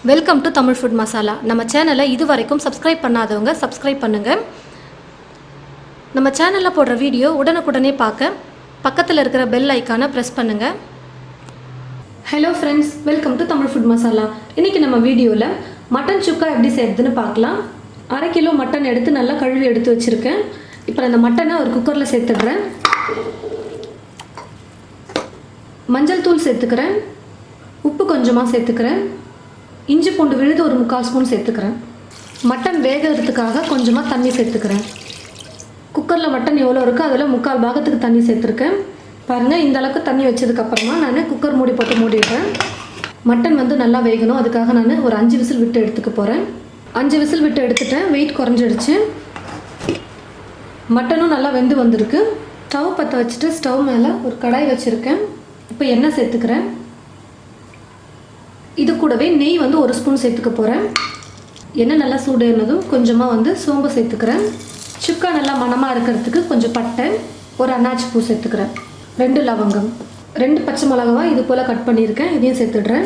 Welcome to Tamil food masala. நம்ம சேனலை இது வரைக்கும் சப்ஸ்கிரைப் பண்ணாதவங்க சப்ஸ்கிரைப் பண்ணுங்கள். நம்ம சேனலில் போடுற வீடியோ உடனுக்குடனே பார்க்க பக்கத்தில் இருக்கிற பெல் ஐக்கானை ப்ரெஸ் பண்ணுங்கள். Hello friends, welcome to Tamil food masala. இன்றைக்கி நம்ம வீடியோவில் மட்டன் சுக்கா எப்படி செய்கிறதுன்னு பார்க்கலாம். 1/2 கிலோ மட்டன் எடுத்து நல்லா கழுவி எடுத்து வச்சுருக்கேன். இப்போ அந்த மட்டனை ஒரு குக்கரில் சேர்த்துக்கிறேன். மஞ்சள் தூள் சேர்த்துக்கிறேன். உப்பு கொஞ்சமாக சேர்த்துக்கிறேன். இஞ்சி பூண்டு விழுது ஒரு 3/4 ஸ்பூன் சேர்த்துக்கிறேன். மட்டன் வேகிறதுக்காக கொஞ்சமாக தண்ணி சேர்த்துக்கிறேன். குக்கரில் மட்டன் எவ்வளோ இருக்கோ அதில் 3/4 பாகத்துக்கு தண்ணி சேர்த்துருக்கேன். பாருங்கள், இந்த அளவுக்கு தண்ணி வச்சதுக்கப்புறமா நான் குக்கர் மூடி போட்டு மூடிடுறேன். மட்டன் நல்லா வேகணும், அதுக்காக நான் ஒரு 5 விசில் விட்டு எடுத்துக்க போகிறேன். 5 விசில் விட்டு எடுத்துட்டேன். வெயிட் குறைஞ்சிடுச்சு. மட்டனும் நல்லா வெந்து வந்திருக்கு. ஸ்டவ் பற்ற வச்சுட்டு ஸ்டவ் மேலே ஒரு கடாய் வச்சுருக்கேன். இப்போ எண்ணெய் சேர்த்துக்கிறேன். இது கூடவே நெய் 1 ஸ்பூன் சேர்த்துக்க போகிறேன். எண்ணெய் நல்லா சூடேறினதும் கொஞ்சமாக சோம்பு சேர்த்துக்கிறேன். சுக்கா நல்லா மணமாக இருக்கிறதுக்கு கொஞ்சம் பட்டை, ஒரு அன்னாச்சி பூ சேர்த்துக்கிறேன். 2 லவங்கம், 2 பச்சை மிளகாய் இது போல் கட் பண்ணியிருக்கேன், இதையும் சேர்த்துடுறேன்.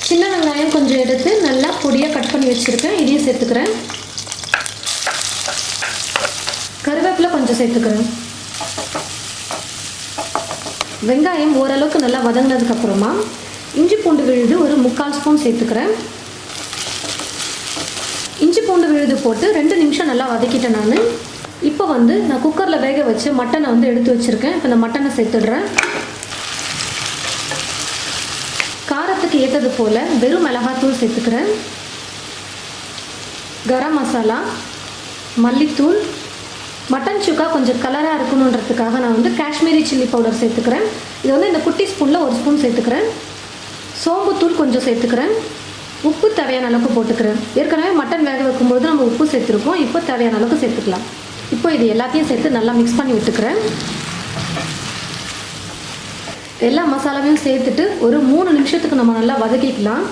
சின்ன வெங்காயம் கொஞ்சம் எடுத்து நல்லா பொடியாக கட் பண்ணி வச்சுருக்கேன், இதையும் சேர்த்துக்கிறேன். கருவேப்பிலை கொஞ்சம் சேர்த்துக்கிறேன். வெங்காயம் ஓரளவுக்கு நல்லா வதங்கினதுக்கப்புறமா இஞ்சி பூண்டு விழுது ஒரு 3/4 ஸ்பூன் சேர்த்துக்கிறேன். இஞ்சி பூண்டு விழுது போட்டு 2 நிமிஷம் நல்லா வதக்கிட்டேன். நான் இப்போ நான் குக்கரில் வேக வச்சு மட்டனை எடுத்து வச்சுருக்கேன். இப்போ இந்த மட்டனை சேர்த்துடுறேன். காரத்துக்கு ஏற்றது போல் வெறும் மிளகாத்தூள் சேர்த்துக்கிறேன். கரம் மசாலா, மல்லித்தூள், மட்டன் சுக்கா கொஞ்சம் கலராக இருக்கணுன்றதுக்காக நான் காஷ்மீரி சில்லி பவுடர் சேர்த்துக்கிறேன். இது இந்த குட்டி ஸ்பூனில் 1 ஸ்பூன் சேர்த்துக்கிறேன். சோம்புத்தூள் கொஞ்சம் சேர்த்துக்கிறேன். உப்பு தேவையான அளவுக்கு போட்டுக்கிறேன். ஏற்கனவே மட்டன் வேக வைக்கும்போது நம்ம உப்பு சேர்த்துருக்கோம். இப்போ தேவையான அளவுக்கு சேர்த்துக்கலாம். இப்போ இது எல்லாத்தையும் சேர்த்து நல்லா மிக்ஸ் பண்ணி விட்டுக்கிறேன். எல்லா மசாலாவையும் சேர்த்துட்டு ஒரு 3 நிமிஷத்துக்கு நம்ம நல்லா வதக்கிக்கலாம்.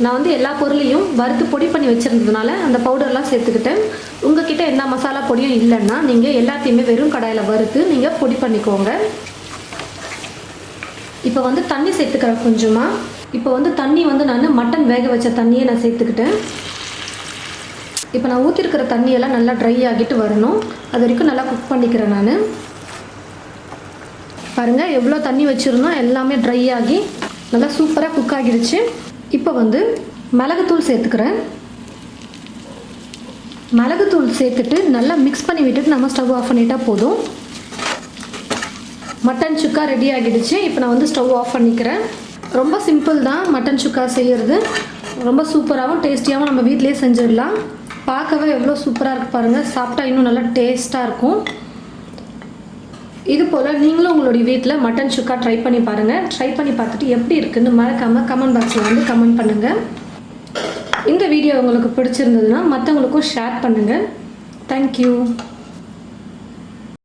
நான் எல்லா பொருளையும் வறுத்து பொடி பண்ணி வச்சுருந்ததுனால அந்த பவுடர்லாம் சேர்த்துக்கிட்டேன். உங்ககிட்ட எந்த மசாலா பொடியும் இல்லைன்னா நீங்கள் எல்லாத்தையுமே வெறும் கடாயில் வறுத்து நீங்கள் பொடி பண்ணிக்கோங்க. இப்போ தண்ணி சேர்த்துக்கிறேன் கொஞ்சமாக. இப்போ தண்ணி நான் மட்டன் வேக வச்ச தண்ணியை நான் சேர்த்துக்கிட்டேன். இப்போ நான் ஊற்றிருக்கிற தண்ணியெல்லாம் நல்லா ட்ரை ஆகிட்டு வரணும். அது வரைக்கும் நல்லா குக் பண்ணிக்கிறேன். நான் பாருங்கள், எவ்வளோ தண்ணி வச்சுருந்தோம் எல்லாமே ட்ரை ஆகி நல்லா சூப்பராக குக் ஆகிடுச்சு. இப்போ மிளகுத்தூள் சேர்த்துக்கிறேன். மிளகுத்தூள் சேர்த்துட்டு நல்லா மிக்ஸ் பண்ணி விட்டுட்டு நம்ம ஸ்டவ் ஆஃப் பண்ணிட்டா போதும். மட்டன் சுக்கா ரெடி ஆகிடுச்சு. இப்போ நான் ஸ்டவ் ஆஃப் பண்ணிக்கிறேன். ரொம்ப சிம்பிள் தான் மட்டன் சுக்கா செய்கிறது. ரொம்ப சூப்பராகவும் டேஸ்டியாகவும் நம்ம வீட்டிலே செஞ்சிடலாம். பார்க்கவே எவ்வளோ சூப்பராக இருக்குது பாருங்கள். சாப்பிட்டா இன்னும் நல்லா டேஸ்ட்டாக இருக்கும். இது போல் நீங்களும் உங்களுடைய வீட்டில் மட்டன் சுக்கா ட்ரை பண்ணி பாருங்கள். ட்ரை பண்ணி பார்த்துட்டு எப்படி இருக்குன்னு மறக்காமல் கமெண்ட் பாக்ஸில் கமெண்ட் பண்ணுங்கள். இந்த வீடியோ உங்களுக்கு பிடிச்சிருந்ததுன்னா மற்றவங்களுக்கும் ஷேர் பண்ணுங்கள். தேங்க்யூ.